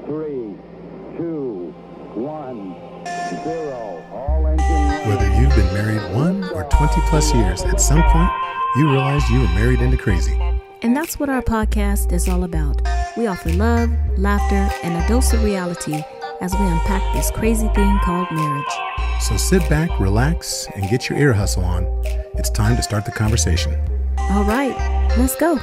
3, 2, 1, 0. All engine running. Whether you've been married 1 or 20 plus years, at some point, you realized you were married into crazy. And that's what our podcast is all about. We offer love, laughter, and a dose of reality as we unpack this crazy thing called marriage. So sit back, relax, and get your ear hustle on. It's time to start the conversation. All right, let's go.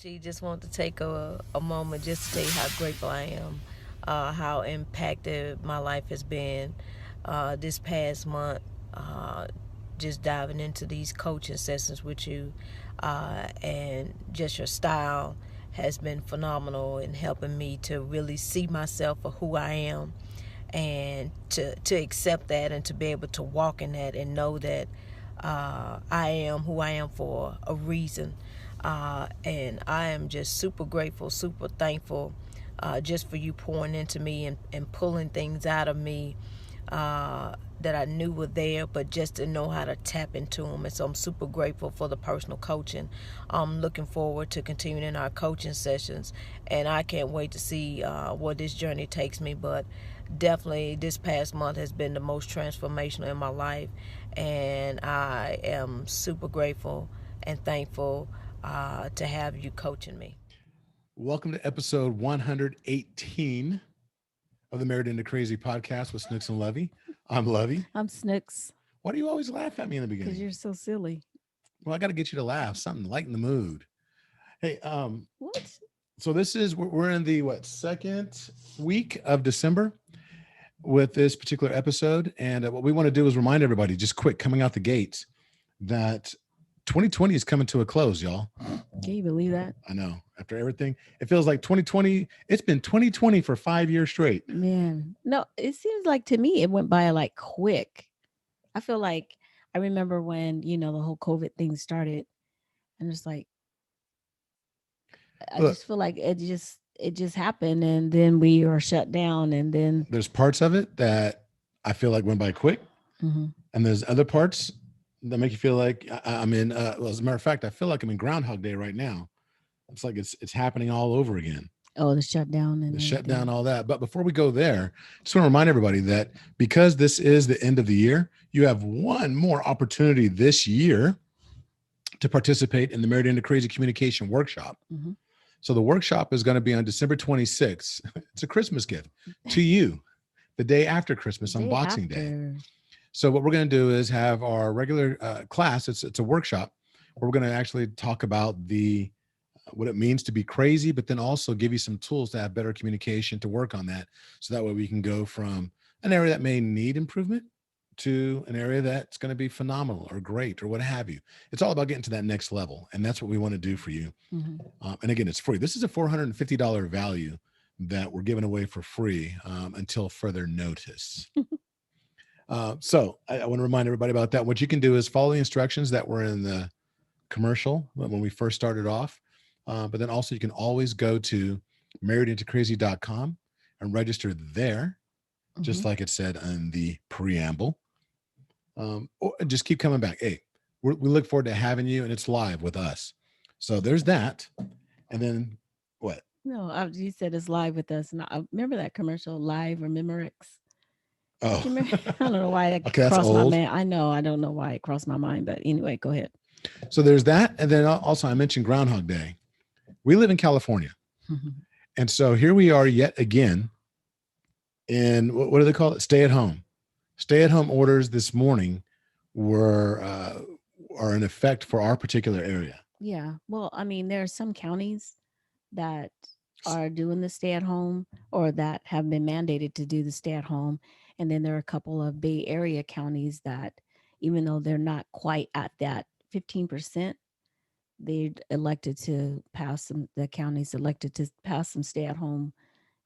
Coach, just want to take a moment just to tell you how grateful I am, how impacted my life has been this past month, just diving into these coaching sessions with you, and just your style has been phenomenal in helping me to really see myself for who I am and to accept that and to be able to walk in that and know that I am who I am for a reason. And I am just super grateful, super thankful just for you pouring into me and pulling things out of me that I knew were there, but just to know how to tap into them. And so I'm super grateful for the personal coaching. I'm looking forward to continuing in our coaching sessions, and I can't wait to see where this journey takes me. But definitely this past month has been the most transformational in my life, and I am super grateful and thankful to have you coaching me. Welcome to episode 118 of the Married into Crazy podcast with Snooks and Lovey. I'm Lovey. I'm Snooks. Why do you always laugh at me in the Because beginning? you're so silly. Well, I got to get you to laugh, something lighten the mood. Hey, What? so we're in the second week of December with this particular episode. And what we want to do is remind everybody just quick coming out the gates that 2020 is coming to a close, y'all. Can you believe that? I know. After everything, it feels like 2020. It's been 2020 for 5 years straight. Man, no, it seems like to me it went by like quick. I feel like I remember when, the whole COVID thing started, and it's like, I just feel like it just happened, and then we were shut down, and then there's parts of it that I feel like went by quick, and there's other parts that make you feel like I'm in. Well, as a matter of fact, I feel like I'm in Groundhog Day right now. It's like it's happening all over again. Oh, the shutdown and the shutdown, all that. But before we go there, just want to remind everybody that because this is the end of the year, you have one more opportunity this year to participate in the Married into Crazy Communication Workshop. So the workshop is going to be on December 26th. It's a Christmas gift to you, the day after Christmas on Boxing Day. So what we're going to do is have our regular class. It's a workshop where we're going to actually talk about what it means to be crazy, but then also give you some tools to have better communication to work on that. So that way we can go from an area that may need improvement to an area that's going to be phenomenal or great or what have you. It's all about getting to that next level. And that's what we want to do for you. And again, it's free. This is a $450 value that we're giving away for free until further notice. So I want to remind everybody about that. What you can do is follow the instructions that were in the commercial when we first started off. But then also you can always go to marriedintocrazy.com and register there, just like it said in the preamble. Or just keep coming back. Hey, we look forward to having you, and it's live with us. So there's that. And then what? No, you said it's live with us. And I remember that commercial, Live or Memorex. Oh, I don't know why it crossed my mind. I don't know why it crossed my mind, but anyway, go ahead. So there's that. And then also I mentioned Groundhog Day. We live in California. And so here we are yet again in, what do they call it? Stay at home. Stay at home orders this morning are in effect for our particular area. Yeah. Well, I mean, there are some counties that are doing the stay at home or that have been mandated to do the stay at home. And then there are a couple of Bay Area counties that, even though they're not quite at that 15%, they elected to pass the counties elected to pass some stay at home,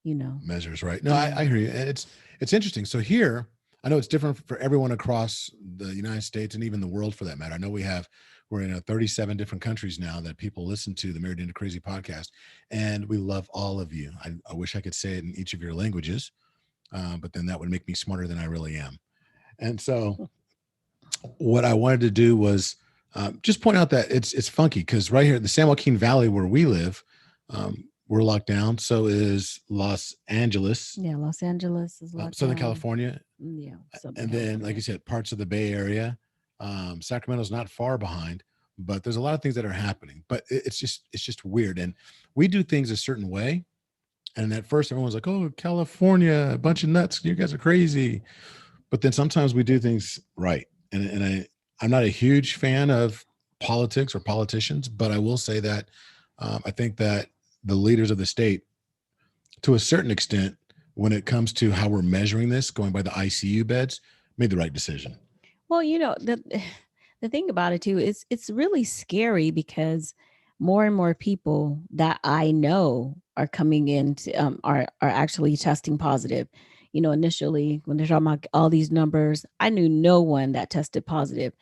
measures, right? No, I hear you. And it's interesting. So here, I know it's different for everyone across the United States and even the world for that matter. I know we're in 37 different countries now that people listen to the Married into Crazy podcast, and we love all of you. I wish I could say it in each of your languages, but then that would make me smarter than I really am. And so what I wanted to do was Just point out that it's funky because right here, the San Joaquin Valley where we live, we're locked down. So is Los Angeles, Yeah, Los Angeles is locked Southern down. California, Yeah, Southern and then, like you California. said, parts of the Bay Area. Sacramento's not far behind, but there's a lot of things that are happening. But it's just weird, and we do things a certain way. And at first, everyone's like, "Oh, California, a bunch of nuts! You guys are crazy." But then sometimes we do things right, I'm not a huge fan of politics or politicians, but I will say that I think that the leaders of the state, to a certain extent, when it comes to how we're measuring this, going by the ICU beds, made the right decision. Well, the thing about it too is it's really scary because more and more people that I know are coming in to, are actually testing positive. Initially when they're talking about all these numbers, I knew no one that tested positive,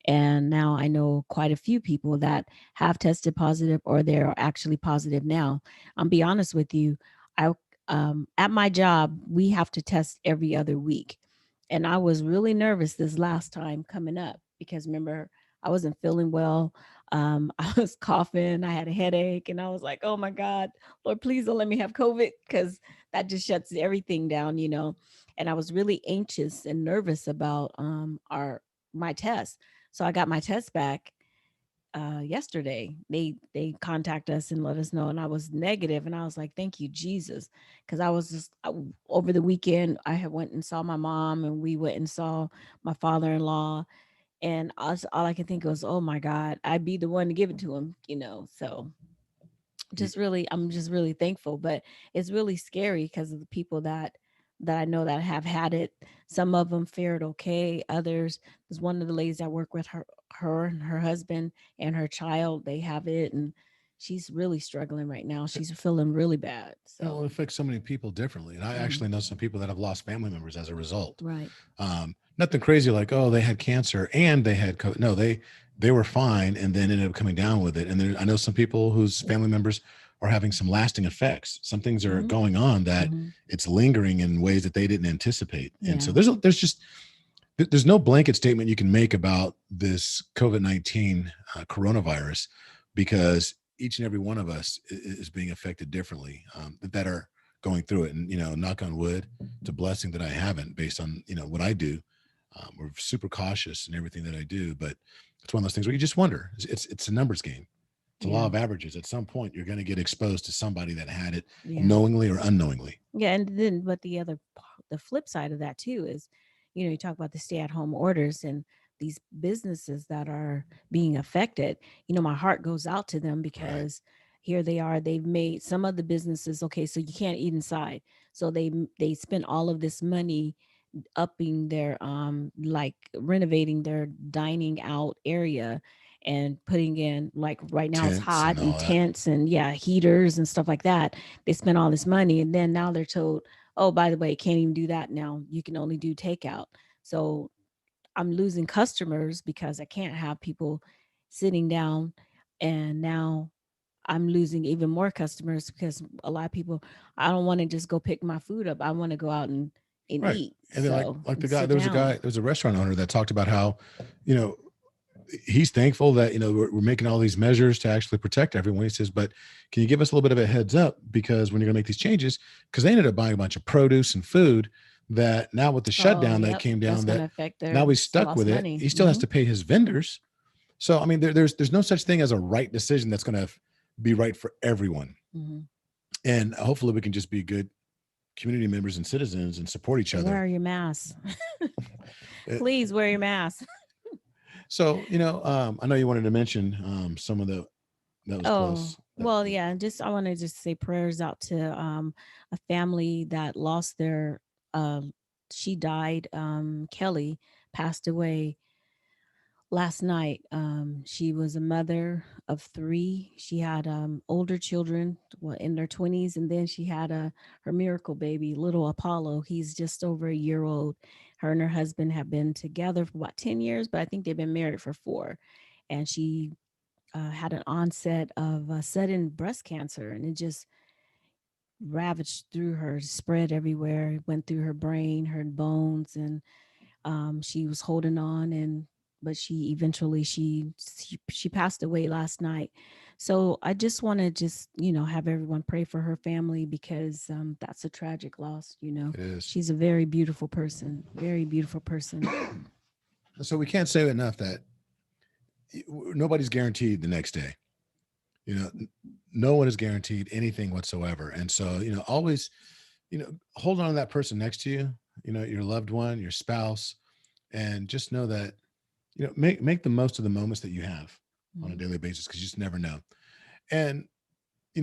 and now I know quite a few people that have tested positive or they're actually positive now. I'll be honest with you, I at my job we have to test every other week, and I was really nervous this last time coming up because remember, I wasn't feeling well. I was coughing, I had a headache, and I was like, oh my God, Lord, please don't let me have COVID because that just shuts everything down. And I was really anxious and nervous about my test. So I got my test back yesterday. They contact us and let us know, and I was negative, and I was like, thank you Jesus, because I was just over the weekend I had went and saw my mom, and we went and saw my father-in-law, and all I could think was, oh my God, I'd be the one to give it to him. So I'm just really thankful, but it's really scary because of the people that I know that have had it. Some of them fared okay. Others, there's one of the ladies that work with her and her husband and her child. They have it, and she's really struggling right now. She's feeling really bad. It So, affects so many people differently. And I mhm, actually know some people that have lost family members as a result. right. Nothing crazy like, oh, they had cancer and they had COVID. No, they were fine and then ended up coming down with it. And I know some people whose family members are having some lasting effects. Some things are Hmm. going on that Hmm. it's lingering in ways that they didn't anticipate. And so Yeah. there's no blanket statement you can make about this COVID-19 coronavirus, because each and every one of us is being affected differently, that are going through it. And, knock on wood, it's a blessing that I haven't, based on, what I do. We're super cautious in everything that I do, but it's one of those things where you just wonder, it's a numbers game. It's a law Yeah. of averages. At some point, you're going to get exposed to somebody that had it Yeah. knowingly or unknowingly. Yeah, and then but the flip side of that too is, you talk about the stay-at-home orders and these businesses that are being affected. My heart goes out to them Right. because here they are. They've made some of the businesses okay, so you can't eat inside. So they spent all of this money upping their like renovating their dining out area and putting in, like, right now it's Tents hot, and and all that. tents and, yeah, heaters and stuff like that. They spent all this money, and then now they're told, oh, by the way, can't even do that now, you can only do takeout. So I'm losing customers because I can't have people sitting down, and now I'm losing even more customers because a lot of people, I don't want to just go pick my food up. I want to go out and Right. eat. And then like So, like and the guy, sit down. there was a restaurant owner that talked about how, you know, he's thankful that, we're making all these measures to actually protect everyone. He says, but can you give us a little bit of a heads up, because when you're going to make these changes, because they ended up buying a bunch of produce and food that now with the Oh, shutdown that yep. came That's down, going to that affect now their he's stuck lost with it. money. He still has to pay his vendors. So I mean, there's no such thing as a right decision that's going to be right for everyone. Hmm. And hopefully we can just be good community members and citizens and support each other. Wear your mask. Uh, Please wear your mask. So, I know you wanted to mention some of the that was Oh, close. well, yeah. Just I want to just say prayers out to a family that lost their. Uh, she died. Kelly passed away last night. She was a mother of three. She had older children, in their 20s, and then she had her miracle baby, little Apollo. He's just over a year old. Her and her husband have been together for about 10 years, but I think they've been married for 4. And she had an onset of sudden breast cancer, and it just ravaged through her, spread everywhere, it went through her brain, her bones, and she was holding on, and but she eventually she passed away last night. So I just want to just have everyone pray for her family, because that's a tragic loss. It is. She's a very beautiful person, very beautiful person. So we can't say enough that nobody's guaranteed the next day. No one is guaranteed anything whatsoever. And so, always, hold on to that person next to you, your loved one, your spouse, and just know that, make the most of the moments that you have on a daily basis, because you just never know. And, I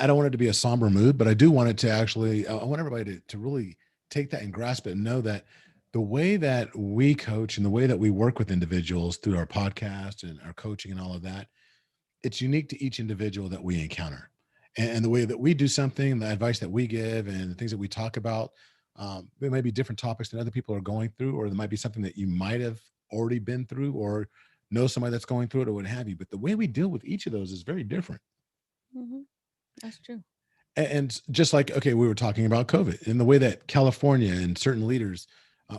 don't want it to be a somber mood, but I do want it to actually, I want everybody to really take that and grasp it and know that the way that we coach and the way that we work with individuals through our podcast and our coaching and all of that, it's unique to each individual that we encounter. And the way that we do something, the advice that we give and the things that we talk about, there may be different topics that other people are going through, or there might be something that you might have already been through or know somebody that's going through it or what have you. But the way we deal with each of those is very different. Mm-hmm. That's true. And just like, okay, we were talking about COVID, and the way that California and certain leaders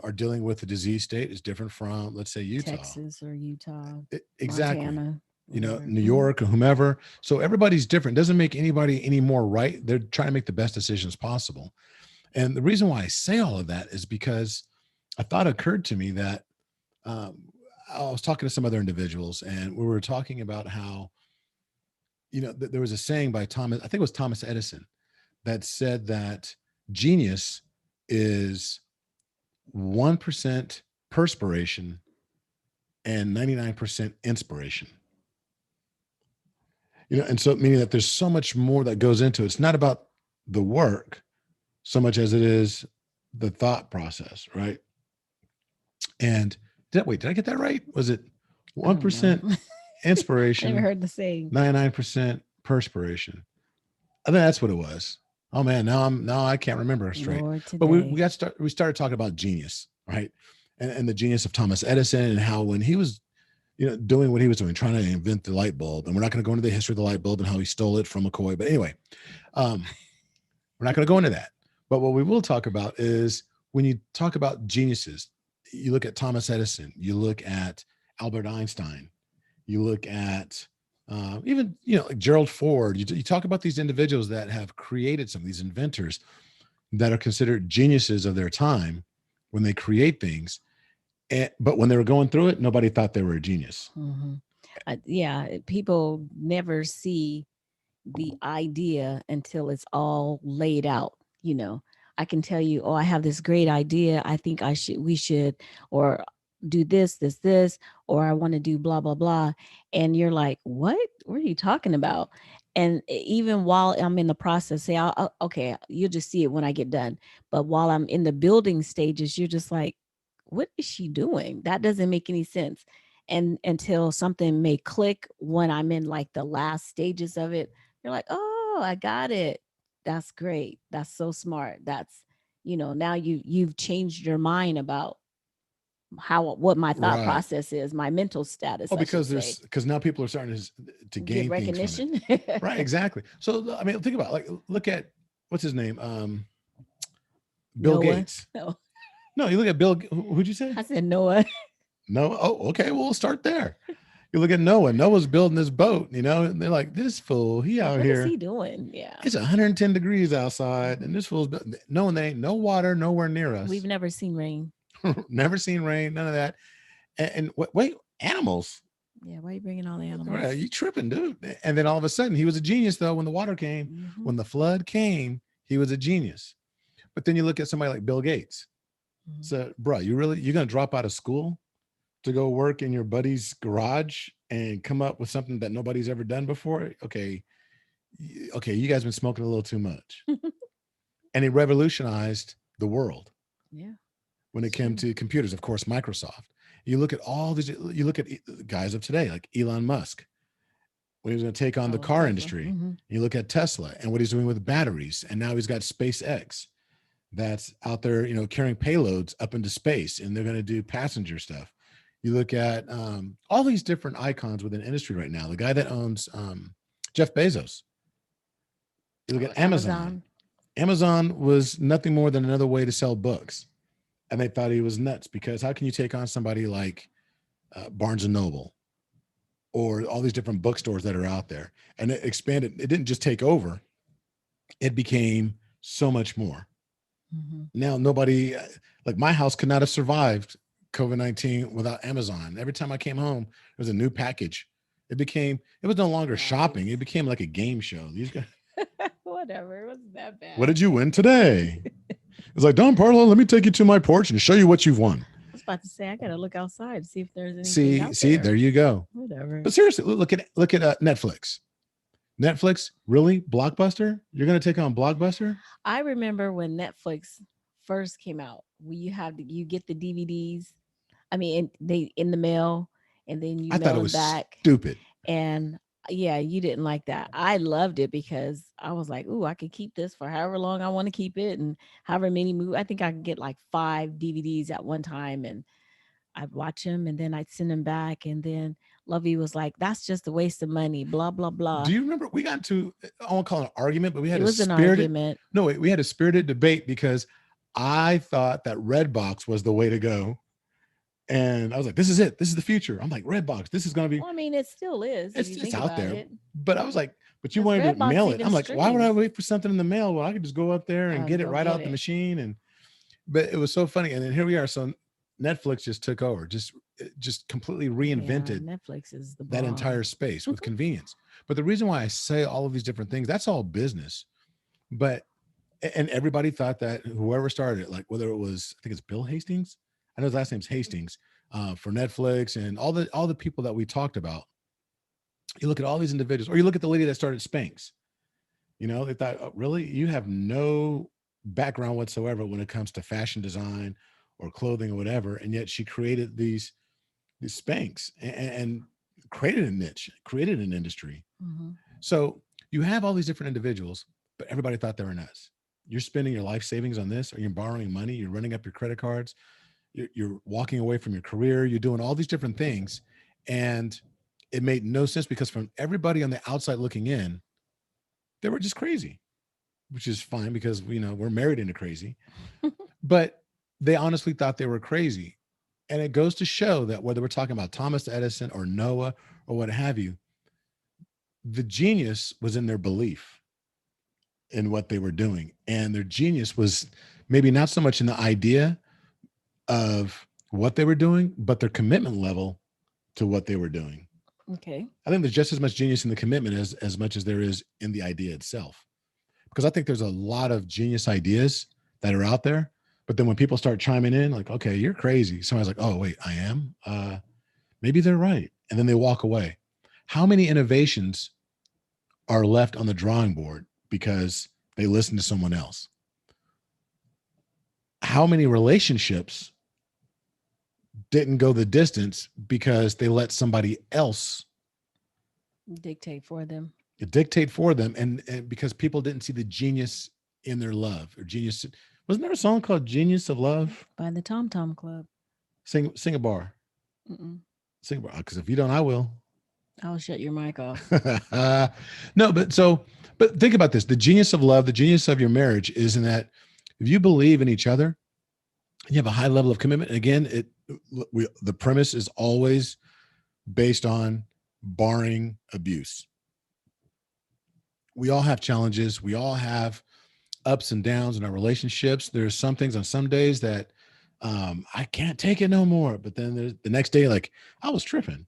are dealing with the disease state is different from, let's say, Utah, Texas or Utah, exactly. Montana, New York or whomever. So everybody's different. Doesn't make anybody any more right. They're trying to make the best decisions possible. And the reason why I say all of that is because a thought occurred to me that I was talking to some other individuals, and we were talking about how, there was a saying by Thomas, I think it was Thomas Edison, that said that genius is 1% perspiration and 99% inspiration. And so meaning that there's so much more that goes into it. It's not about the work so much as it is the thought process, right? And did I get that right? Was it 1% inspiration? I never heard the saying. 99% perspiration. I think that's what it was. Oh man, now I can't remember straight. But we started talking about genius, right? And the genius of Thomas Edison, and how when he was doing what he was doing, trying to invent the light bulb. And we're not going to go into the history of the light bulb and how he stole it from McCoy. But anyway, we're not going to go into that. But what we will talk about is when you talk about geniuses, you look at Thomas Edison, you look at Albert Einstein, you look at even, like Gerald Ford. You talk about these individuals that have created some of these inventors that are considered geniuses of their time when they create things. But when they were going through it, nobody thought they were a genius. Mm-hmm. People never see the idea until it's all laid out. I can tell you, I have this great idea. I think we should, or do this, or I want to do blah, blah, blah. And you're like, what are you talking about? And even while I'm in the process, say, okay, you'll just see it when I get done. But while I'm in the building stages, you're just like, what is she doing? That doesn't make any sense. And until something may click when I'm in like the last stages of it, you're like, oh, I got it. That's great. That's so smart. That's, now you've changed your mind about what my thought process is, my mental status. Because now people are starting to gain recognition. Right. Exactly. So, I mean, think about it. Like, look at, what's his name? Bill Gates. No, you look at Bill. Who'd you say? I said Noah. Noah. Oh, okay. Well, we'll start there. You look at Noah. Noah's building this boat, and they're like, this fool, he out here. What is he doing? Yeah. It's 110 degrees outside, and this fool's knowing there ain't no water nowhere near us. We've never seen rain. Never seen rain, none of that. And wait, animals. Yeah, why are you bringing all the animals? Right, you tripping, dude. And then all of a sudden, he was a genius, though, when the water came. Mm-hmm. When the flood came, he was a genius. But then you look at somebody like Bill Gates. Mm-hmm. So, bro, you're going to drop out of school to go work in your buddy's garage and come up with something that nobody's ever done before? Okay, you guys been smoking a little too much. And he revolutionized the world. Yeah. When it came to computers, of course, Microsoft. You look at all these, you look at guys of today, like Elon Musk, when he was going to take on the car industry. Mm-hmm. You look at Tesla and what he's doing with batteries. And now he's got SpaceX that's out there, carrying payloads up into space, and they're going to do passenger stuff. You look at all these different icons within industry right now. The guy that owns Jeff Bezos. You look at Amazon. Amazon was nothing more than another way to sell books. and they thought he was nuts because how can you take on somebody like Barnes and Noble or all these different bookstores that are out there? And it expanded. It didn't just take over. It became so much more. Mm-hmm. Now nobody like my house could not have survived COVID-19 without Amazon. Every time I came home, there was a new package. It was no longer shopping. It became like a game show. These guys, Whatever. It wasn't that bad. what did you win today? It's like, Don Parlo, let me take you to my porch and show you what you've won. I was about to say, I got to look outside to see if there's anything out See, there you go. Whatever. But seriously, look at Netflix. Netflix, really? Blockbuster? You're going to take on Blockbuster? I remember when Netflix first came out, you get the DVDs. I mean, they in the mail, and then you I thought mail it them was back. stupid. And yeah, you didn't like that. I loved it because I was like, "Ooh, I could keep this for however long I want to keep it, and however many movies. I think I could get like 5 DVDs at one time, and I'd watch them, and then I'd send them back, and then Lovey was like, "That's just a waste of money." Blah blah blah. Do you remember we got into, I won't call it an argument, but we had It a was an spirited, argument. no, wait, we had a spirited debate because I thought that Redbox was the way to go. And I was like, this is it. This is the future. I'm like, Redbox, this is going to be, Well, I mean, it still is. If you it's think out about there. it. But I was like, but you 'Cause wanted to Redbox mail it. even I'm like, why would I streams. wait for something in the mail? Well, I could just go up there and get it Go right get out the it. machine. And, but it was so funny. And then here we are. So Netflix just took over, just completely reinvented Yeah, Netflix is the that bomb. entire space with convenience. But the reason why I say all of these different things, that's all business. But and everybody thought that whoever started it, like whether it was, I think it's Bill Hastings, I know his last name's Hastings, for Netflix and all the people that we talked about. You look at all these individuals, or you look at the lady that started Spanx. You know, they thought, oh, really, you have no background whatsoever when it comes to fashion design or clothing or whatever, and yet she created these Spanx and created a niche, created an industry. Mhm. So you have all these different individuals, but everybody thought they were nuts. You're spending your life savings on this, or you're borrowing money, you're running up your credit cards, you're walking away from your career, you're doing all these different things. And it made no sense because from everybody on the outside looking in, they were just crazy, which is fine because, you know, we're married into crazy. But they honestly thought they were crazy. And it goes to show that whether we're talking about Thomas Edison or Noah or what have you, the genius was in their belief in what they were doing. And their genius was maybe not so much in the idea of what they were doing, but their commitment level to what they were doing. Okay. I think there's just as much genius in the commitment as much as there is in the idea itself. Because I think there's a lot of genius ideas that are out there. But then when people start chiming in, like, okay, you're crazy. Somebody's like, oh, wait, I am? Maybe they're right. And then they walk away. How many innovations are left on the drawing board because they listen to someone else? How many relationships didn't go the distance because they let somebody else Dictate for them. dictate for them, and because people didn't see the genius in their love or genius? Wasn't there a song called Genius of Love? By the Tom Tom Club. Sing a bar. Mm-mm. Sing a bar. Because if you don't, I will. I'll shut your mic off. No, but think about this. The genius of love, the genius of your marriage is in that if you believe in each other, you have a high level of commitment. Again, the premise is always based on barring abuse. We all have challenges. We all have ups and downs in our relationships. There's some things on some days that I can't take it no more. But then there's the next day, like, I was tripping.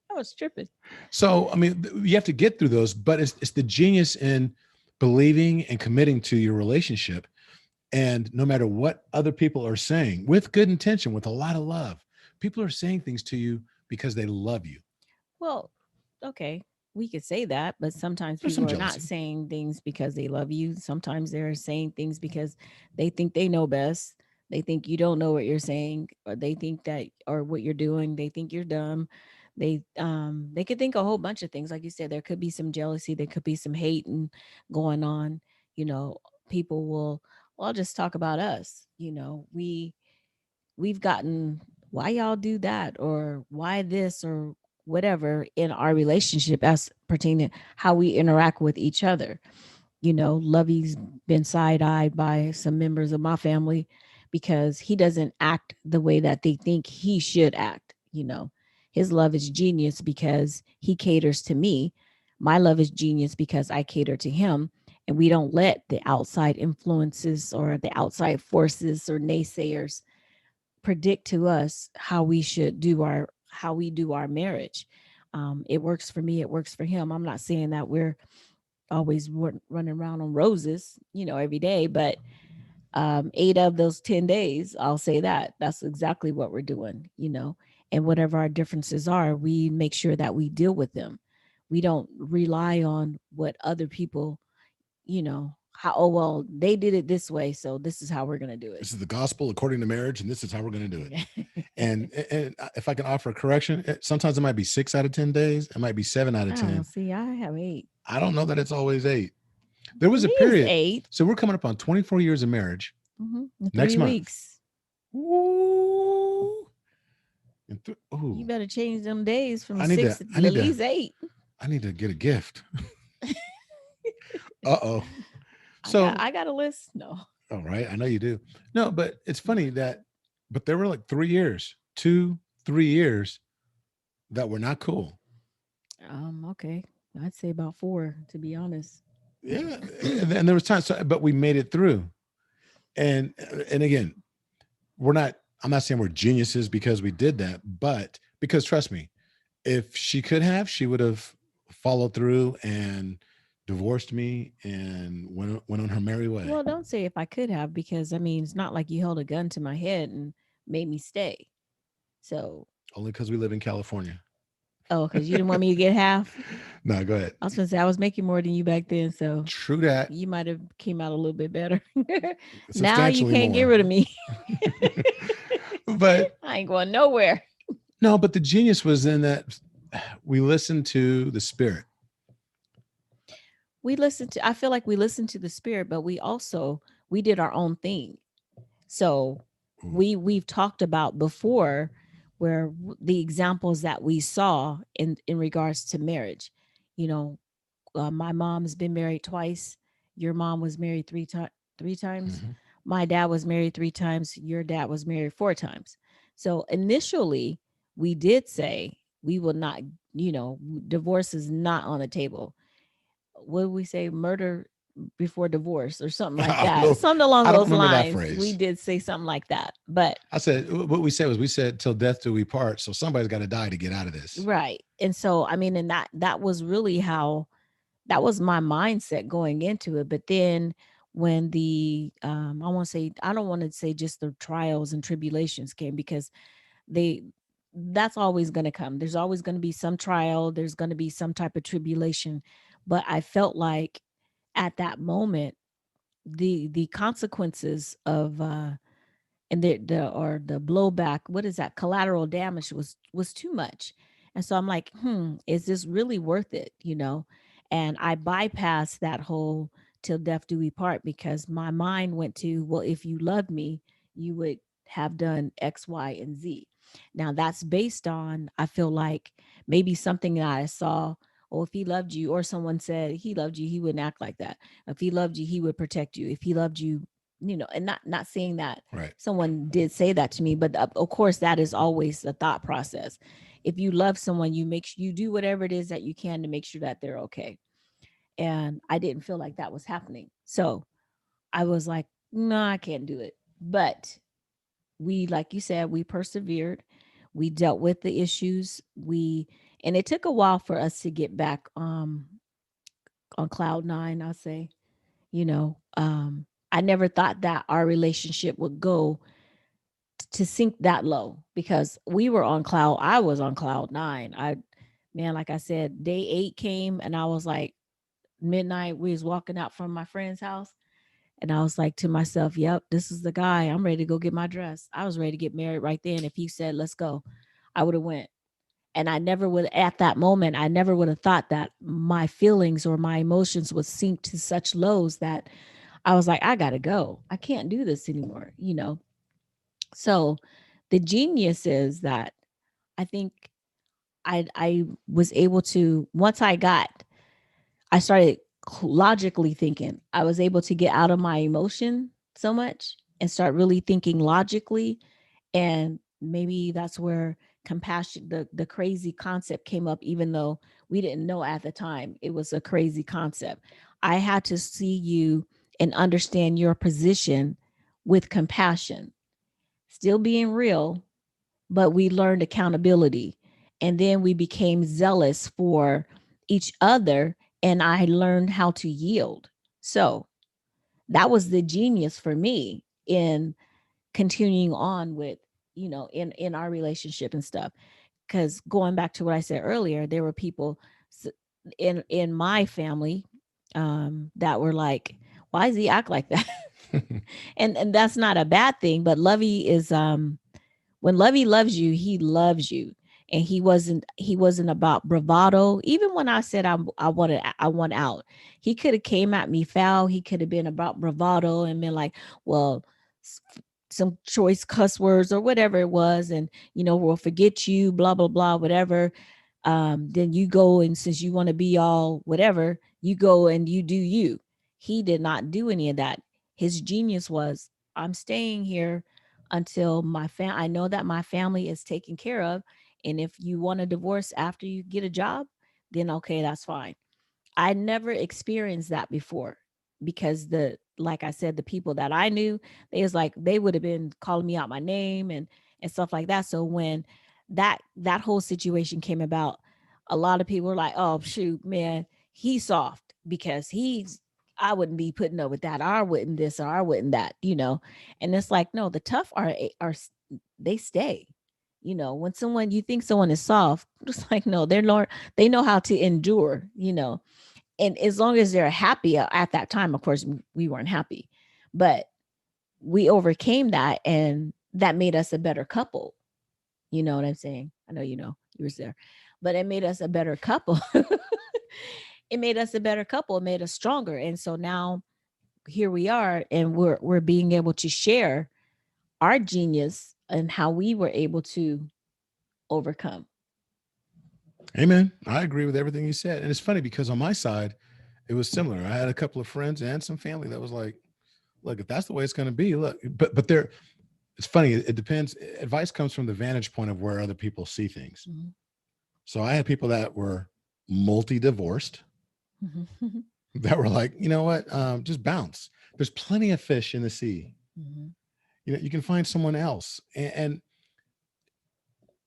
I was tripping. So, I mean, you have to get through those, but it's the genius in believing and committing to your relationship. And no matter what other people are saying, with good intention, with a lot of love, people are saying things to you because they love you. Well, okay, we could say that, but sometimes There's some people are not jealousy. saying things because they love you. Sometimes they're saying things because they think they know best. They think you don't know what you're saying, or they think that, or what you're doing, they think you're dumb. They could think a whole bunch of things. Like you said, there could be some jealousy, there could be some hating going on. You know, people will, well, I'll just talk about us. You know, we've gotten, why y'all do that, or why this, or whatever in our relationship as pertaining how we interact with each other. Lovey's been side-eyed by some members of my family because he doesn't act the way that they think he should act. His love is genius because he caters to me. My love is genius because I cater to him. And we don't let the outside influences or the outside forces or naysayers predict to us how we do our marriage. It works for me, it works for him. I'm not saying that we're always running around on roses, every day, but 8 of those 10 days, I'll say that's exactly what we're doing. And whatever our differences are, we make sure that we deal with them. We don't rely on what other people, how, oh, well, they did it this way, so this is how we're going to do it. This is the gospel according to marriage, and this is how we're going to do it. and if I can offer a correction, sometimes it might be 6 out of 10 days. It might be 7 out of 10. See, I have 8. I don't know that it's always 8. There was a It is period. 8. So we're coming up on 24 years of marriage. In 3 Next month. weeks. Ooh. You better change them days from I need 6 to- to I need at to- least 8. I need to get a gift. Uh-oh. So I got a list. No. all right, I know you do. No, but it's funny but there were like 3 years, 2-3 years that were not cool. Okay. I'd say about 4, to be honest. Yeah. And there was times, but we made it through. And again, I'm not saying we're geniuses because we did that, but because trust me, if she could have, she would have followed through and divorced me and went on her merry way. Well, don't say if I could have, because it's not like you held a gun to my head and made me stay. So Only because we live in California. Oh, because you didn't want me to get half? No, go ahead. I was going to say, I was making more than you back then, so True that. you might have came out a little bit better. Now you Substantially can't get more. rid of me. But I ain't going nowhere. no, but the genius was in that we listened to the spirit. I feel like we listened to the spirit, but we did our own thing. So we've talked about before where the examples that we saw in regards to marriage. My mom has been married twice. Your mom was married three times. Mm-hmm. My dad was married 3 times. Your dad was married 4 times. So initially we did say we will not, divorce is not on the table. What did we say? Murder before divorce or something like that. Something along those lines. We did say something like that. But I said, what we said till death do we part. So somebody's got to die to get out of this. Right. And so, and that was really that was my mindset going into it. But then when I don't want to say just the trials and tribulations came, because that's always going to come. There's always going to be some trial. There's going to be some type of tribulation. But I felt like at that moment, the consequences of and the blowback, what is that, collateral damage was too much. And so I'm like, is this really worth it? And I bypassed that whole till death do we part, because my mind went to, well, if you loved me, you would have done X, Y, and Z. Now that's based on, I feel like, maybe something that I saw. Or if he loved you, or someone said he loved you, he wouldn't act like that. If he loved you, he would protect you. If he loved you, and not saying that right. Someone did say that to me, but of course that is always the thought process. If you love someone, you do whatever it is that you can to make sure that they're okay. And I didn't feel like that was happening. So I was like, no, I can't do it. But we, like you said, we persevered. We dealt with the issues. And it took a while for us to get back on cloud 9, I'll say. I never thought that our relationship would go to sink that low, because I was on cloud 9. Like I said, day 8 came and I was like, midnight, we was walking out from my friend's house. And I was like to myself, yep, this is the guy. I'm ready to go get my dress. I was ready to get married right then. If he said, let's go, I would have went. And I never would, at that moment, I never would have thought that my feelings or my emotions would sink to such lows that I was like, I got to go. I can't do this anymore, So the genius is that I think I was able to, once I started logically thinking. I was able to get out of my emotion so much and start really thinking logically. And maybe that's where compassion, the crazy concept came up, even though we didn't know at the time it was a crazy concept. I had to see you and understand your position with compassion, still being real, but we learned accountability. And then we became zealous for each other. And I learned how to yield. So that was the genius for me in continuing on with, in our relationship and stuff. Because going back to what I said earlier, there were people in my family that were like, why does he act like that? And that's not a bad thing, but Lovey is when Lovey loves you, he loves you. And he wasn't about bravado. Even when I said I want out, he could have came at me foul. He could have been about bravado and been like, well, some choice cuss words or whatever it was, and we'll forget you, blah blah blah, whatever. Then you go, and since you want to be all whatever, you go and you do you. He did not do any of that. His genius was, I'm staying here until I know that my family is taken care of. And if you want a divorce after you get a job, then okay, that's fine. I never experienced that before, because like I said, the people that I knew, they would have been calling me out my name and stuff like that. So when that whole situation came about, a lot of people were like, "Oh shoot, man, he's soft because I wouldn't be putting up with that. Or I wouldn't this or I wouldn't that." And it's like, no, the tough are they stay. When you think someone is soft, it's like, no, they know how to endure. And as long as they're happy at that time, of course, we weren't happy, but we overcame that, and that made us a better couple. You know what I'm saying? I know you were there, but it made us a better couple. It made us a better couple. It made us stronger, and so now here we are, and we're being able to share our genius and how we were able to overcome. Amen. I agree with everything you said. And it's funny because on my side, it was similar. I had a couple of friends and some family that was like, look, if that's the way it's going to be, look, but it's funny. It depends. Advice comes from the vantage point of where other people see things. Mhm. So I had people that were multi-divorced Mhm. that were like, you know what? Just bounce. There's plenty of fish in the sea. Mhm. You can find someone else. And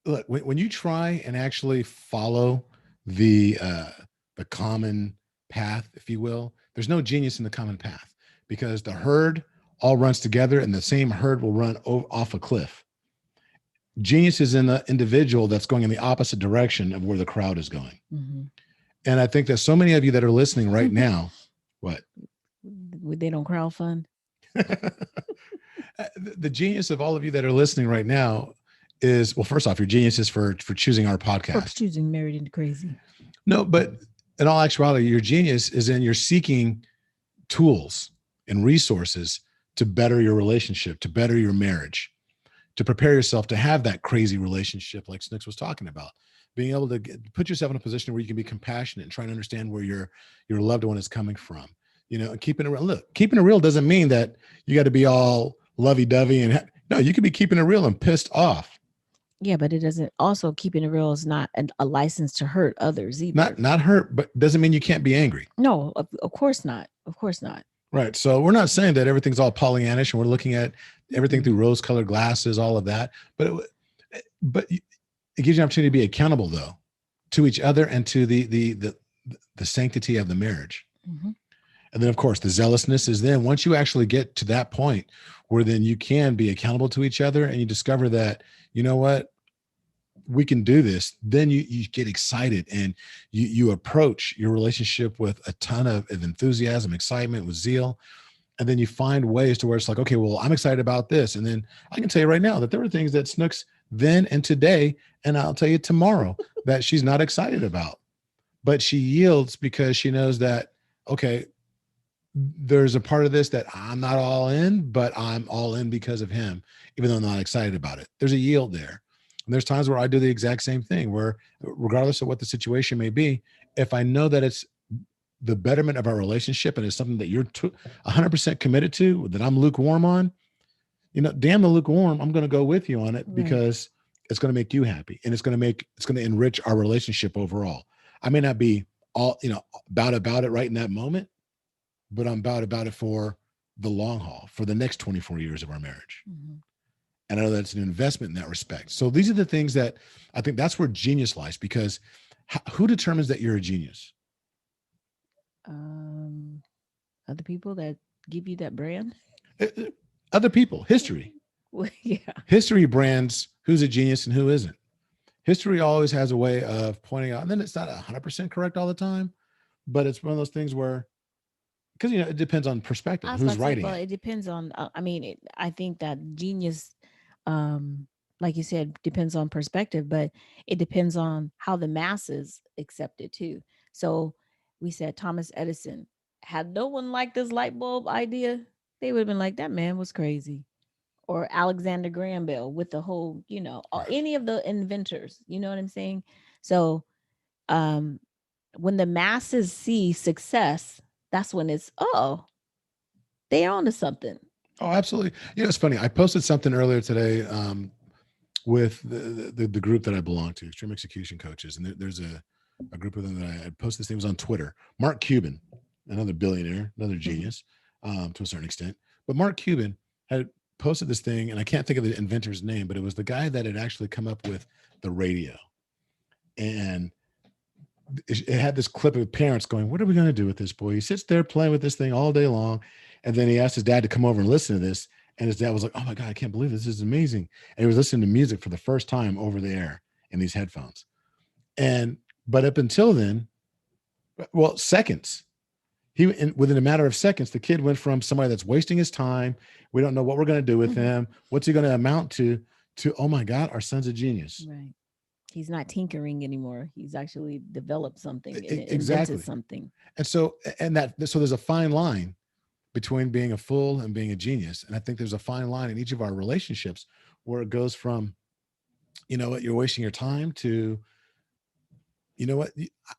look, when you try and actually follow the common path, if you will, there's no genius in the common path, because the herd all runs together and the same herd will run off a cliff. Genius is in the individual that's going in the opposite direction of where the crowd is going. Mhm. And I think that so many of you that are listening right now, what? They don't crowdfund. The genius of all of you that are listening right now is, well, first off, your genius is for choosing our For podcast. choosing Married into Crazy. No, but in all actuality, your genius is in you're seeking tools and resources to better your relationship, to better your marriage, to prepare yourself to have that crazy relationship like Snooks was talking about. Being able to put yourself in a position where you can be compassionate and try to understand where your loved one is coming from. And keeping it real. Look, keeping it real doesn't mean that you got to be all lovey-dovey no, you could be keeping it real and pissed off. Yeah, but it doesn't. Also, keeping it real is not a license to hurt others either. Not hurt, but doesn't mean you can't be angry. No, of course not. Of course not. Right. So we're not saying that everything's all Pollyannish and we're looking at everything through rose-colored glasses, all of that. But it gives you an opportunity to be accountable, though, to each other and to the sanctity of the marriage. Mm-hmm. And then, of course, the zealousness is then once you actually get to that point where then you can be accountable to each other and you discover that, you know what, we can do this, then you get excited and you approach your relationship with a ton of enthusiasm, excitement, with zeal. And then you find ways to where it's like, okay, well, I'm excited about this. And then I can tell you right now that there were things that Snooks then and today, and I'll tell you tomorrow, that she's not excited about. But she yields because she knows that, okay, there's a part of this that I'm not all in, but I'm all in because of him, even though I'm not excited about it. There's a yield there. And there's times where I do the exact same thing, where regardless of what the situation may be, if I know that it's the betterment of our relationship and it's something that you're 100% committed to, that I'm lukewarm on, damn the lukewarm, I'm going to go with you on it Right. because it's going to make you happy and it's going to enrich our relationship overall. I may not be all, about it right in that moment, but I'm about it for the long haul, for the next 24 years of our marriage. Mm-hmm. And I know that's an investment in that respect. So these are the things that I think that's where genius lies, because who determines that you're a genius? Other people that give you that brand. Other people, history. Well, yeah. History brands who's a genius and who isn't. History always has a way of pointing out, and then it's not 100% correct all the time, but it's one of those things where, because it depends on perspective, I was who's about to say, writing well, it. it depends on. I think that genius, like you said, depends on perspective, but it depends on how the masses accept it too. So we said Thomas Edison, had no one liked this light bulb idea, they would have been like, that man was crazy. Or Alexander Graham Bell with the whole, Right. any of the inventors, you know what I'm saying? So um when the masses see success, that's when it's, oh, they're onto something. Oh, absolutely. It's funny. I posted something earlier today with the group that I belong to, Extreme Execution Coaches, and there's a group of them that I had posted. This thing was on Twitter. Mark Cuban, another billionaire, another genius, to a certain extent. But Mark Cuban had posted this thing, and I can't think of the inventor's name, but it was the guy that had actually come up with the radio. And it had this clip of parents going, what are we going to do with this boy? He sits there playing with this thing all day long. And then he asked his dad to come over and listen to this. And his dad was like, oh my God, I can't believe this is amazing. And he was listening to music for the first time over the air in these headphones. But up until then, well, seconds, within a matter of seconds, the kid went from somebody that's wasting his time. We don't know what we're going to do with him. What's he going to amount to, oh my God, our son's a genius. Right. He's not tinkering anymore. He's actually developed something and Exactly. invented something. And so there's a fine line between being a fool and being a genius. And I think there's a fine line in each of our relationships where it goes from, you're wasting your time to,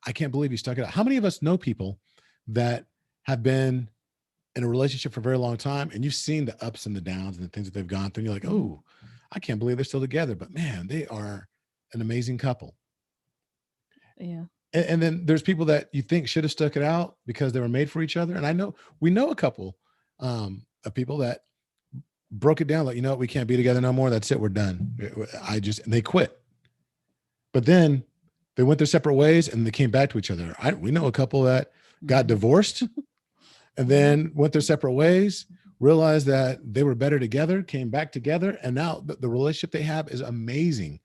I can't believe you stuck it out. How many of us know people that have been in a relationship for a very long time and you've seen the ups and the downs and the things that they've gone through? And you're like, oh, I can't believe they're still together, but man, they are an amazing couple. Yeah. And then there's people that you think should have stuck it out because they were made for each other. And we know a couple of people that broke it down like, we can't be together no more. That's it. We're done. And they quit. But then they went their separate ways and they came back to each other. We know a couple that got divorced and then went their separate ways, realized that they were better together, came back together. And now the relationship they have is amazing.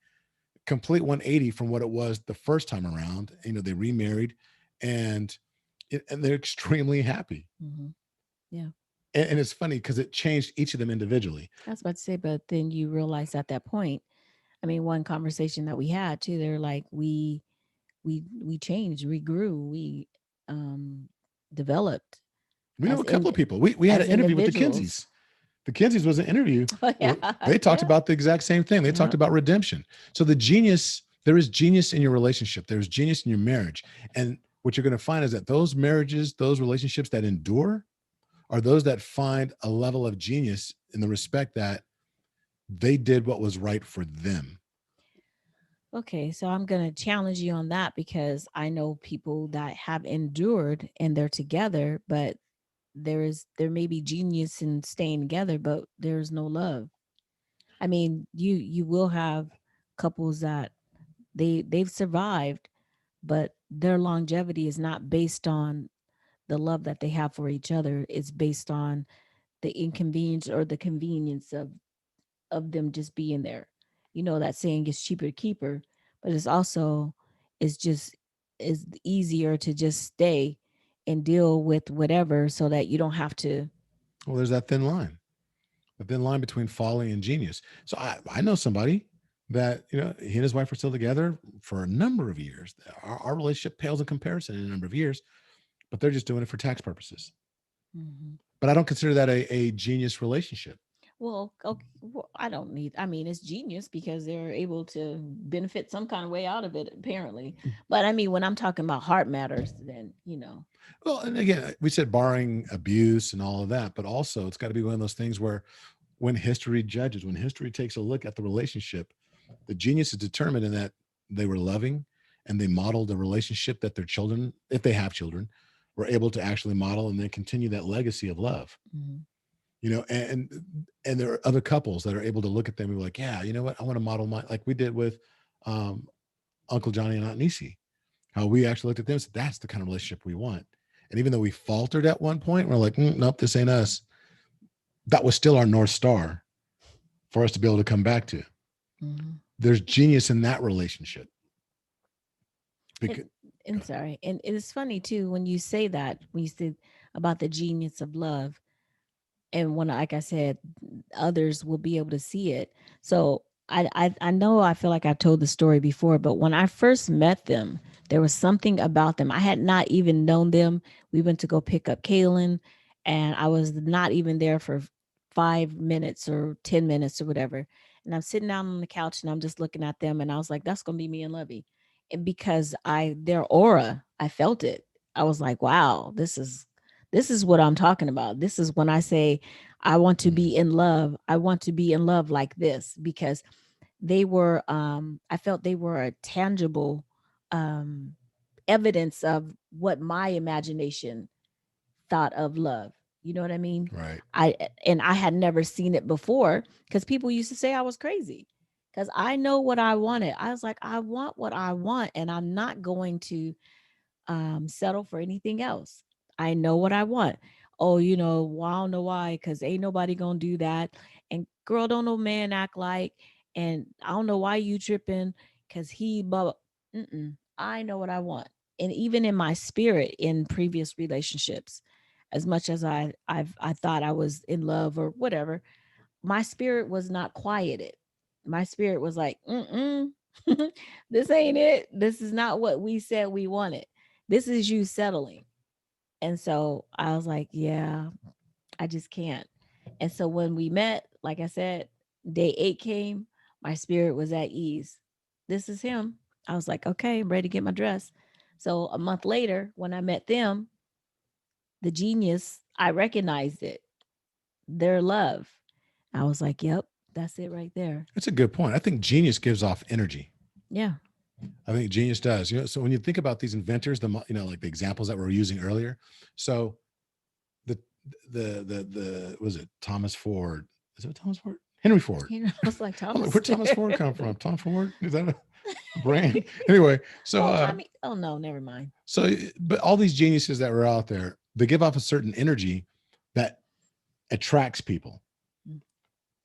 Complete 180 from what it was the first time around. They remarried and they're extremely happy. Mm-hmm. Yeah. And it's funny because it changed each of them individually. I was about to say, but then you realize at that point, one conversation that we had too, they're like, we changed, we grew, we developed. We know a couple of people. We had an interview with the Kinseys. The Kinseys was an interview. Oh, yeah. They talked about the exact same thing. They talked about redemption. So there is genius in your relationship. There's genius in your marriage. And what you're going to find is that those marriages, those relationships that endure are those that find a level of genius in the respect that they did what was right for them. Okay, so I'm going to challenge you on that because I know people that have endured and they're together, but there may be genius in staying together, but there's no love. You will have couples that they've survived, but their longevity is not based on the love that they have for each other. It's based on the inconvenience or the convenience of them just being there. That saying, it's cheaper to keep her, but it's easier to just stay and deal with whatever so that you don't have to. Well, there's that thin line between folly and genius. So I know somebody that, he and his wife are still together for a number of years. Our relationship pales in comparison in a number of years, but they're just doing it for tax purposes. Mm-hmm. But I don't consider that a genius relationship. Well, okay, well, I don't need, I mean, it's genius because they're able to benefit some kind of way out of it, apparently. But I mean, when I'm talking about heart matters, then, Well, and again, we said barring abuse and all of that, but also it's got to be one of those things where when history judges, when history takes a look at the relationship, the genius is determined in that they were loving and they modeled a relationship that their children, if they have children, were able to actually model and then continue that legacy of love. Mhm. And there are other couples that are able to look at them and be like, yeah, you know what, I want to model my, like we did with um, Uncle Johnny and Aunt Nisi, how we actually looked at them and said, that's the kind of relationship we want. And even though we faltered at one point, we're like, nope, this ain't us. That was still our North Star for us to be able to come back to. Mhm. There's genius in that relationship. And, Because, and sorry. And it's funny too when you say that, when you said about the genius of love. And when, like I said, others will be able to see it. So I know I feel like I've told the story before, but when I first met them, there was something about them. I had not even known them. We went to go pick up Kaylin, and I was not even there for 5 minutes or 10 minutes or whatever. And I'm sitting down on the couch and I'm just looking at them, and I was like, "That's gonna be me and Lovey," and because their aura, I felt it. I was like, "Wow, this is what I'm talking about. This is when I say I want to be in love. I want to be in love like this because they were I felt they were a tangible um evidence of what my imagination thought of love. You know what I mean? right. I had never seen it before because people used to say I was crazy because I know what I wanted. I was like, I want what I want, and I'm not going to settle for anything else. I know what I want. Oh, well, I don't know why, because ain't nobody gonna do that. And girl, don't no man act like. And I don't know why you tripping, because he, but I know what I want. And even in my spirit, in previous relationships, as much as I thought I was in love or whatever, my spirit was not quieted. My spirit was like, this ain't it. This is not what we said we wanted. This is you settling. And so I was like, yeah, I just can't. And so when we met, like I said, day 8 came, my spirit was at ease. This is him. I was like, okay, I'm ready to get my dress. So a month later, when I met them, the genius, I recognized it, their love. I was like, yep, that's it right there. That's a good point. I think genius gives off energy. Yeah. I think genius does. So when you think about these inventors, like the examples that we were using earlier. So the was it Thomas Ford? Is it Thomas Ford? Henry Ford. I was like, I'm like, Thomas. where'd Thomas Ford come from? Tom Ford? Is that a brand? Anyway, so Tommy. Oh no, never mind. so but all these geniuses that were out there, they give off a certain energy that attracts people Mm.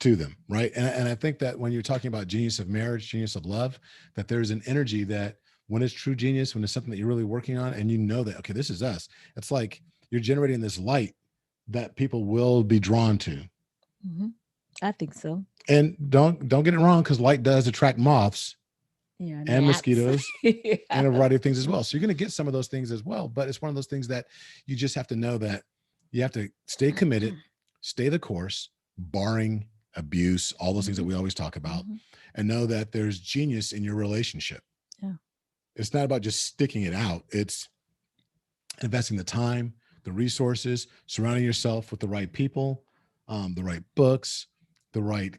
to them, right? And I think that when you're talking about genius of marriage, genius of love, that there's an energy that when it's true genius, when it's something that you're really working on, and you know that, okay, this is us. It's like you're generating this light that people will be drawn to. Hmm. I think so. And don't get it wrong, because light does attract moths Yeah, and gnats. mosquitoes and a Yeah. variety of things as well. So you're going to get some of those things as well. But it's one of those things that you just have to know that you have to stay committed, stay the course, barring abuse, all those things that Mhm, we always talk about, mhm. and know that there's genius in your relationship. Yeah. It's not about just sticking it out. It's investing the time, the resources, surrounding yourself with the right people, the right books, the right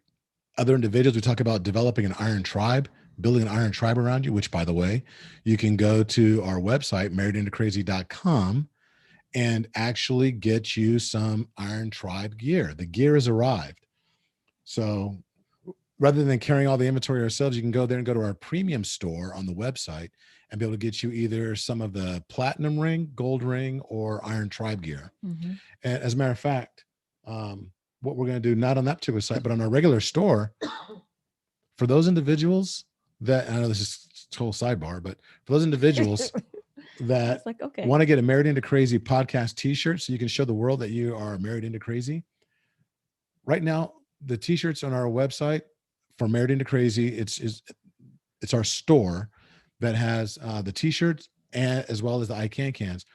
other individuals. We talk about developing an iron tribe, building an iron tribe around you, which, by the way, you can go to our website, marriedintocrazy.com, and actually get you some iron tribe gear. The gear has arrived. So rather than carrying all the inventory ourselves, you can go there and go to our premium store on the website and be able to get you either some of the platinum ring, gold ring, or iron tribe gear. Mhm. And as a matter of fact, what we're going to do, not on that particular site, but on our regular store, for those individuals that, I know this is a total sidebar, but for those individuals I that was like, okay. want to get a Married Into Crazy podcast t-shirt so you can show the world that you are married into crazy, right now, the t-shirts on our website for Married Into Crazy, it's our store that has the t-shirts and as well as the I Can cans.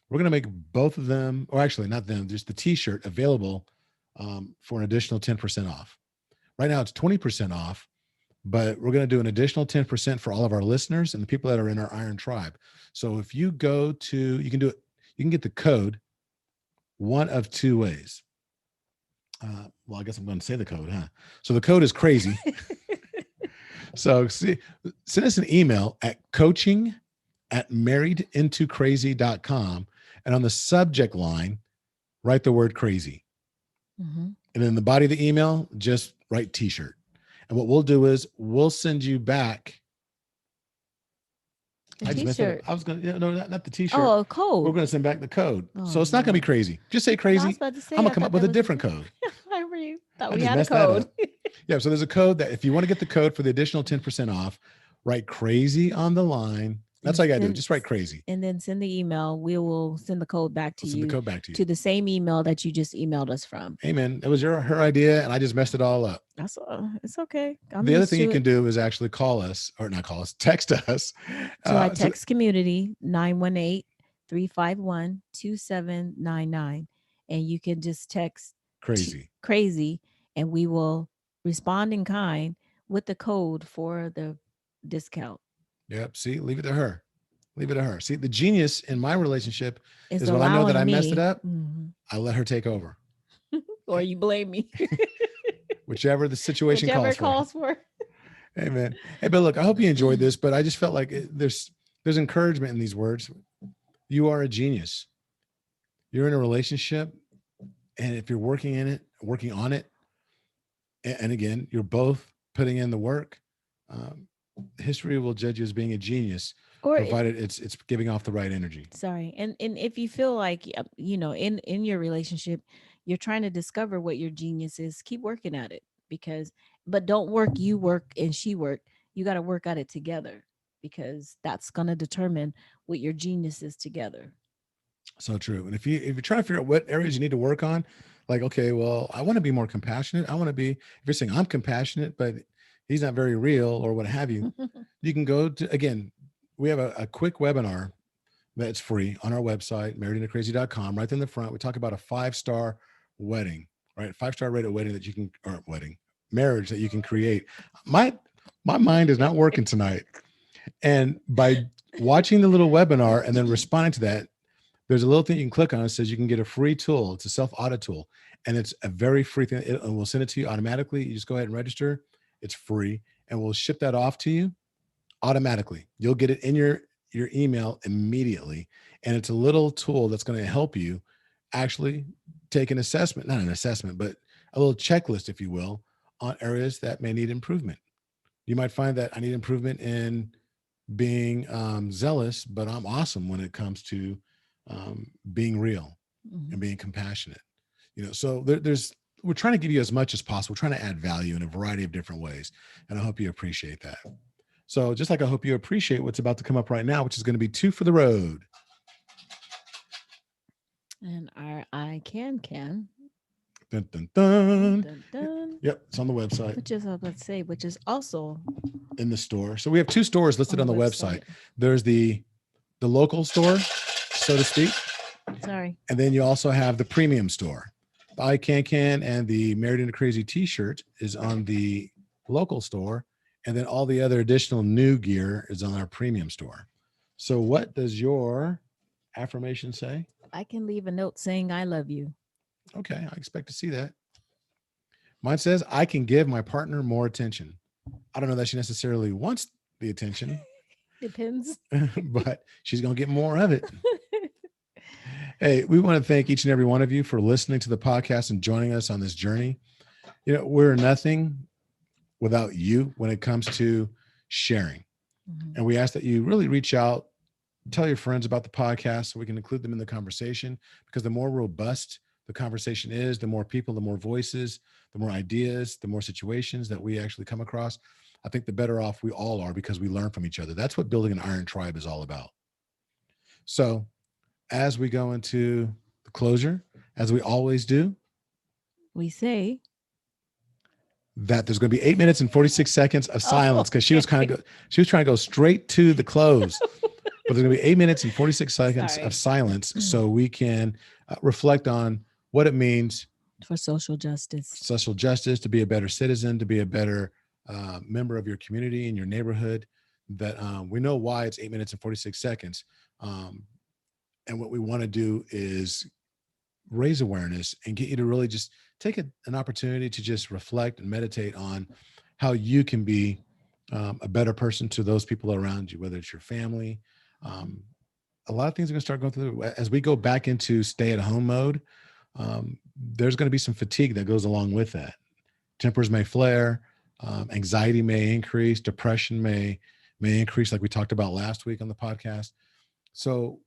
We're going to make both of them, or actually not them, just the t-shirt available for an additional 10% off. Right now it's 20% off, but we're going to do an additional 10% for all of our listeners and the people that are in our Iron Tribe. So if you go to, you can do it, you can get the code one of two ways. Well, I guess I'm going to say the code, huh? So the code is crazy. So send us an email at coaching@marriedintocrazy.com. And on the subject line, write the word crazy. Mm-hmm. And in the body of the email, just write t-shirt. And what we'll do is we'll send you back. A t-shirt. I was going to, no, not the t-shirt. Oh, a code. We're going to send back the code. Oh, so it's not going to be crazy. Just say I crazy. was about to say, I'm going I to come thought up with that a was different code. I really thought I we just had a messed that code. up. Yeah. So there's a code that if you want to get the code for the additional 10% off, write crazy on the line. That's all you got to do. Just write crazy. And then send the email. We will send the code back to We'll you. send the code back to you. To the same email that you just emailed us from. Amen. It was her idea, and I just messed it all up. That's it's okay. The other thing you can do is actually call us, or not call us, text us. To our text community, 918-351-2799. And you can just text crazy, and we will respond in kind with the code for the discount. Yep. See, leave it to her. Leave it to her. See, the genius in my relationship is when I know allowing that I messed it me- up, Mhm. I let her take over. Or you blame me. Whichever the situation Whichever calls for. calls for. Amen. Hey, but look, I hope you enjoyed this, but I just felt like there's encouragement in these words. You are a genius. You're in a relationship, and if you're working on it, and again, you're both putting in the work, history will judge you as being a genius, Or provided it's giving off the right energy. sorry. And if you feel like in your relationship, you're trying to discover what your genius is, keep working at it, but don't work, you work and she work. You got to work at it together, because that's going to determine what your genius is together. So true. And if you're trying to figure out what areas you need to work on, like, okay, well, I want to be more compassionate. If you're saying I'm compassionate, but he's not very real or what have you, you can go to, again, we have a quick webinar that's free on our website, marriedintocrazy.com. Right in the front, we talk about a 5-star wedding, right? 5-star rated wedding that you can, or marriage that you can create. My mind is not working tonight. And by watching the little webinar and then responding to that, there's a little thing you can click on. It says you can get a free tool. It's a self-audit tool, and it's a very free thing. And we'll send it to you automatically. You just go ahead and register. It's free, and we'll ship that off to you automatically. You'll get it in your email immediately. And it's a little tool that's going to help you actually take an assessment, not an assessment, but a little checklist, if you will, on areas that may need improvement. You might find that I need improvement in being zealous, but I'm awesome when it comes to being real and being compassionate. So we're trying to give you as much as possible. We're trying to add value in a variety of different ways. And I hope you appreciate that. So just like I hope you appreciate what's about to come up right now, which is going to be 2 for the road. And our I can. Dun, dun, dun. Dun, dun. Yep. It's on the website. Which is also in the store. So we have 2 stores listed on the website. There's the local store, so to speak. Sorry. And then you also have the premium store. The I Can and the Married Into Crazy t-shirt is on the local store. And then all the other additional new gear is on our premium store. So what does your affirmation say? I can leave a note saying I love you. Okay, I expect to see that. Mine says, I can give my partner more attention. I don't know that she necessarily wants the attention. Depends. But she's going to get more of it. Hey, we want to thank each and every one of you for listening to the podcast and joining us on this journey. We're nothing without you when it comes to sharing. And we ask that you really reach out, tell your friends about the podcast so we can include them in the conversation, because the more robust the conversation is, the more people, the more voices, the more ideas, the more situations that we actually come across. I think the better off we all are, because we learn from each other. That's what building an Iron Tribe is all about. So as we go into the closure, as we always do, we say that there's going to be 8 minutes and 46 seconds of silence, because she was trying to go straight to the close. But there's going to be 8 minutes and 46 seconds of silence so we can reflect on what it means For social justice. Social justice, to be a better citizen, to be a better member of your community and your neighborhood. That we know why it's 8 minutes and 46 seconds. And what we want to do is raise awareness and get you to really just take an opportunity to just reflect and meditate on how you can be a better person to those people around you, whether it's your family. A lot of things are going to start going through as we go back into stay-at-home mode. There's going to be some fatigue that goes along with that. Tempers may flare, anxiety may increase, depression may increase, like we talked about last week on the podcast. So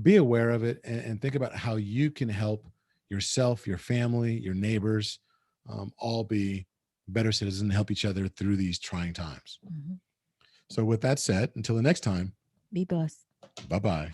be aware of it and think about how you can help yourself, your family, your neighbors, all be better citizens and help each other through these trying times. So with that said, until the next time, Be blessed. Bye-bye.